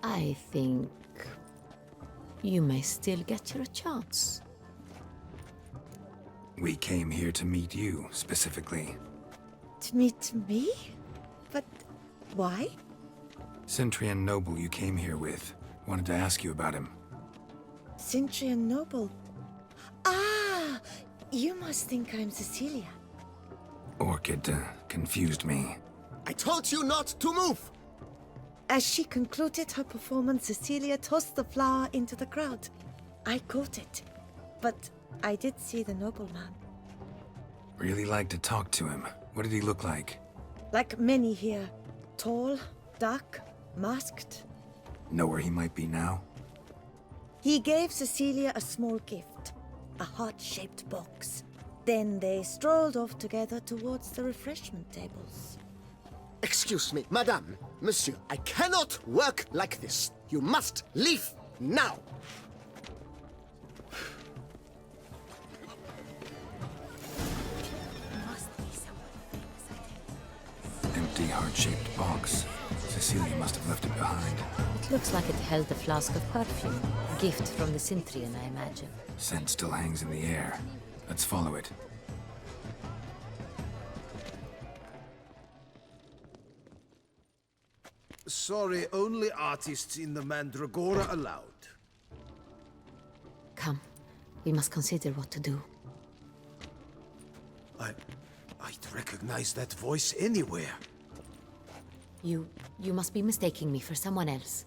I think you may still get your chance. We came here to meet you, specifically. To meet me? But why? Centrian noble you came here with. Wanted to ask you about him. Centrian noble. Ah! You must think I'm Cecilia. Orchid confused me. I told you not to move! As she concluded her performance, Cecilia tossed the flower into the crowd. I caught it, but I did see the nobleman. Really like to talk to him. What did he look like? Like many here. Tall, dark, masked. Know where he might be now? He gave Cecilia a small gift, a heart-shaped box. Then they strolled off together towards the refreshment tables. Excuse me, madame, monsieur, I cannot work like this. You must leave now! Empty heart-shaped box. Cecilia must have left it behind. It looks like it held a flask of perfume. A gift from the Cintrian, I imagine. Scent still hangs in the air. Let's follow it. Sorry, only artists in the Mandragora allowed. Come, we must consider what to do. I'd recognize that voice anywhere. You must be mistaking me for someone else.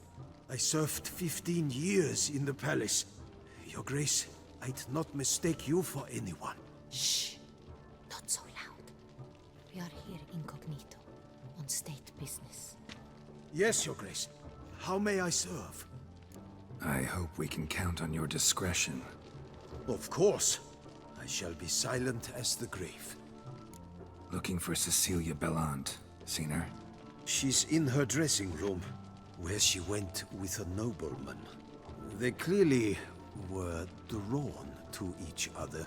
I served 15 years in the palace. Your Grace, I'd not mistake you for anyone. Shh! Not so loud. We are here incognito, on state business. Yes, Your Grace. How may I serve? I hope we can count on your discretion. Of course. I shall be silent as the grave. Looking for Cecilia Bellant. Seen her? She's in her dressing room, where she went with a nobleman. They clearly were drawn to each other.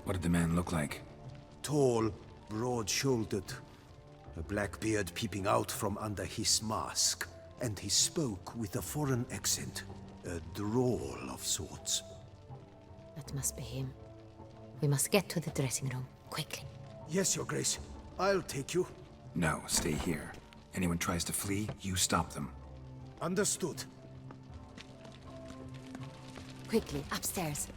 What did the man look like? Tall, broad-shouldered, a black beard peeping out from under his mask, and he spoke with a foreign accent, a drawl of sorts. That must be him. We must get to the dressing room, quickly. Yes, Your Grace. I'll take you. No, stay here. Anyone tries to flee, you stop them. Understood. Quickly, upstairs.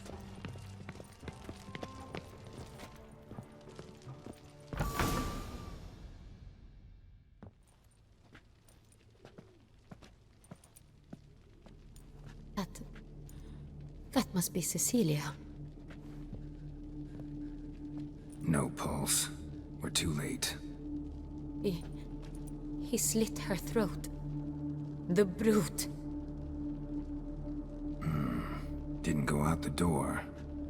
That must be Cecilia. No pulse. We're too late. He slit her throat. The brute. Didn't go out the door.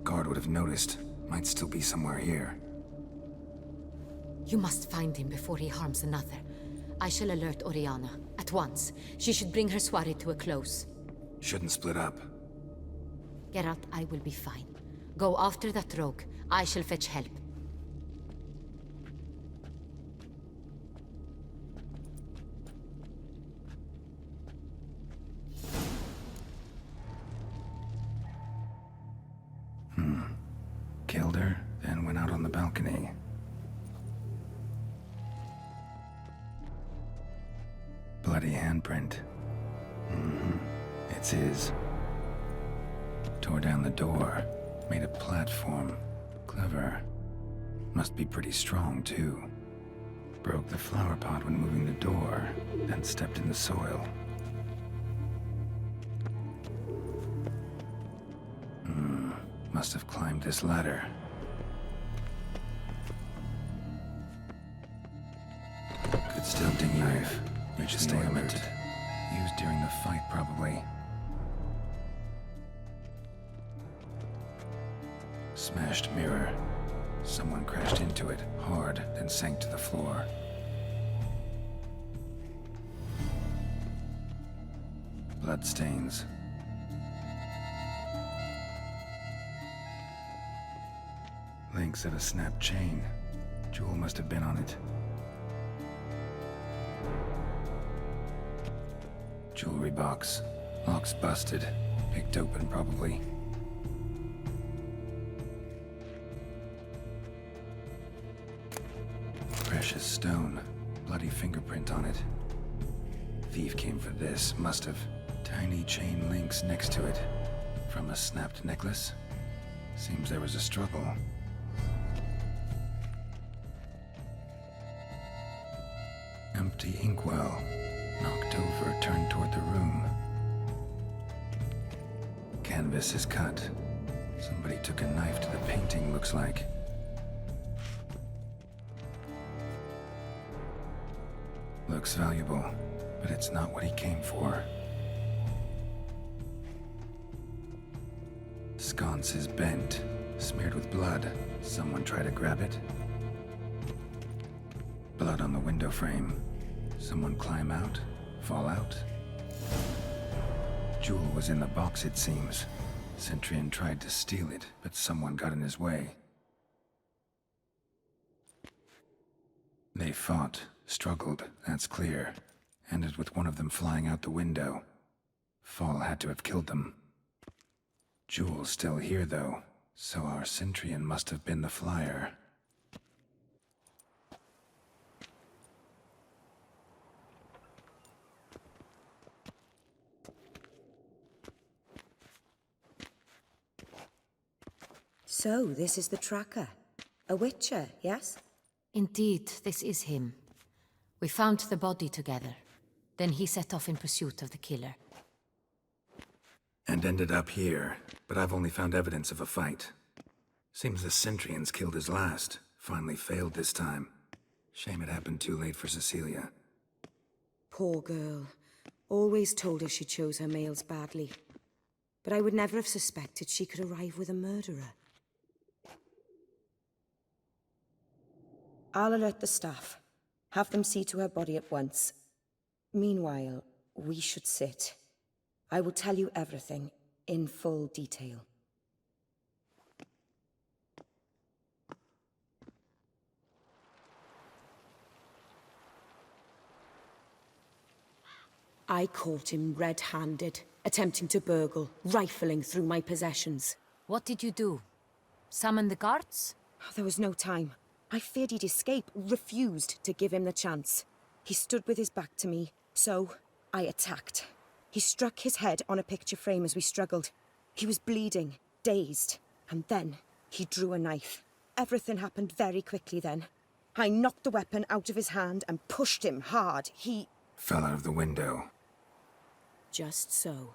Guard would have noticed. Might still be somewhere here. You must find him before he harms another. I shall alert Oriana. At once. She should bring her soirée to a close. Shouldn't split up. Geralt, I will be fine. Go after that rogue. I shall fetch help. Killed her, then went out on the balcony. Bloody handprint. It's his. Tore down the door. Made a platform. Clever. Must be pretty strong, too. Broke the flower pot when moving the door, then stepped in the soil. Must have climbed this ladder. Could still dig knife. Reach the ornament. Used during the fight, probably. Smashed mirror. Someone crashed into it, hard, then sank to the floor. Bloodstains. Links of a snapped chain. Jewel must have been on it. Jewelry box. Lock's busted. Picked open, probably. Precious stone. Bloody fingerprint on it. Thief came for this, must have. Tiny chain links next to it. From a snapped necklace? Seems there was a struggle. Empty inkwell. Knocked over, turned toward the room. Canvas is cut. Somebody took a knife to the painting, looks like. Looks valuable, but it's not what he came for. Sconce is bent, smeared with blood. Someone try to grab it? Blood on the window frame. Someone climb out? Fall out? Jewel was in the box, it seems. Centurion tried to steal it, but someone got in his way. They fought, struggled, that's clear. Ended with one of them flying out the window. Fall had to have killed them. Jewel's still here, though, so our Centurion must have been the flyer. So, this is the tracker. A witcher, yes? Indeed, this is him. We found the body together. Then he set off in pursuit of the killer. And ended up here, but I've only found evidence of a fight. Seems the Centurions killed his last. Finally failed this time. Shame it happened too late for Cecilia. Poor girl. Always told her she chose her males badly. But I would never have suspected she could arrive with a murderer. I'll alert the staff. Have them see to her body at once. Meanwhile, we should sit. I will tell you everything, in full detail. I caught him red-handed, attempting to burgle, rifling through my possessions. What did you do? Summon the guards? There was no time. I feared he'd escape, refused to give him the chance. He stood with his back to me, so I attacked. He struck his head on a picture frame as we struggled. He was bleeding, dazed, and then he drew a knife. Everything happened very quickly then. I knocked the weapon out of his hand and pushed him hard. He... Fell out of the window. Just so.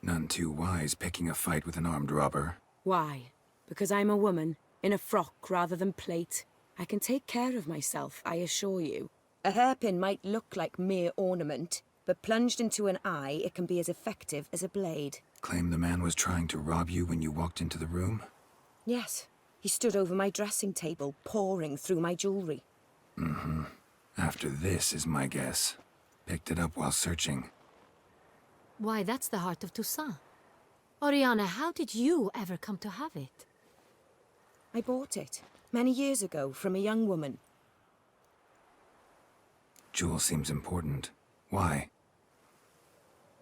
None too wise picking a fight with an armed robber. Why? Because I'm a woman, in a frock rather than plate. I can take care of myself, I assure you. A hairpin might look like mere ornament, but plunged into an eye, it can be as effective as a blade. Claim the man was trying to rob you when you walked into the room? Yes. He stood over my dressing table, pouring through my jewelry. Mm-hmm. After this is my guess. Picked it up while searching. Why, that's the heart of Toussaint. Oriana, how did you ever come to have it? I bought it, many years ago, from a young woman. Jewel seems important. Why?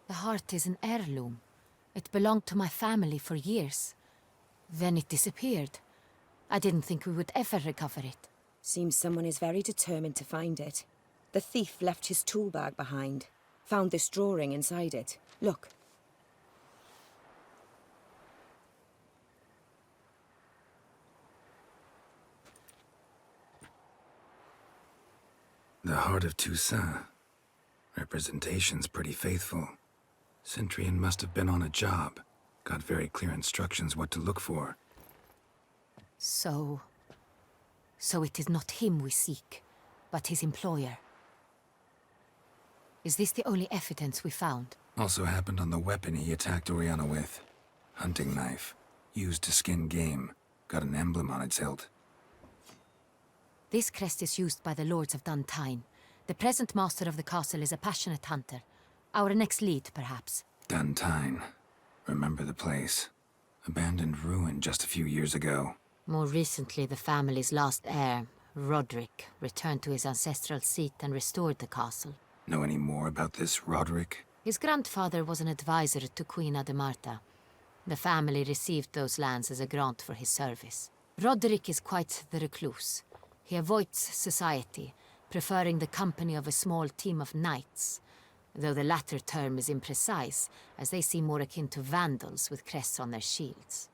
The heart is an heirloom. It belonged to my family for years. Then it disappeared. I didn't think we would ever recover it. Seems someone is very determined to find it. The thief left his tool bag behind. Found this drawing inside it. Look. The heart of Toussaint. Representation's pretty faithful. Centurion must have been on a job. Got very clear instructions what to look for. So it is not him we seek, but his employer. Is this the only evidence we found? Also happened on the weapon he attacked Oriana with. Hunting knife. Used to skin game. Got an emblem on its hilt. This crest is used by the Lords of Duntine. The present master of the castle is a passionate hunter. Our next lead, perhaps. Duntine. Remember the place. Abandoned ruin just a few years ago. More recently, the family's last heir, Roderick, returned to his ancestral seat and restored the castle. Know any more about this Roderick? His grandfather was an advisor to Queen Ademarta. The family received those lands as a grant for his service. Roderick is quite the recluse. He avoids society, preferring the company of a small team of knights, though the latter term is imprecise, as they seem more akin to vandals with crests on their shields.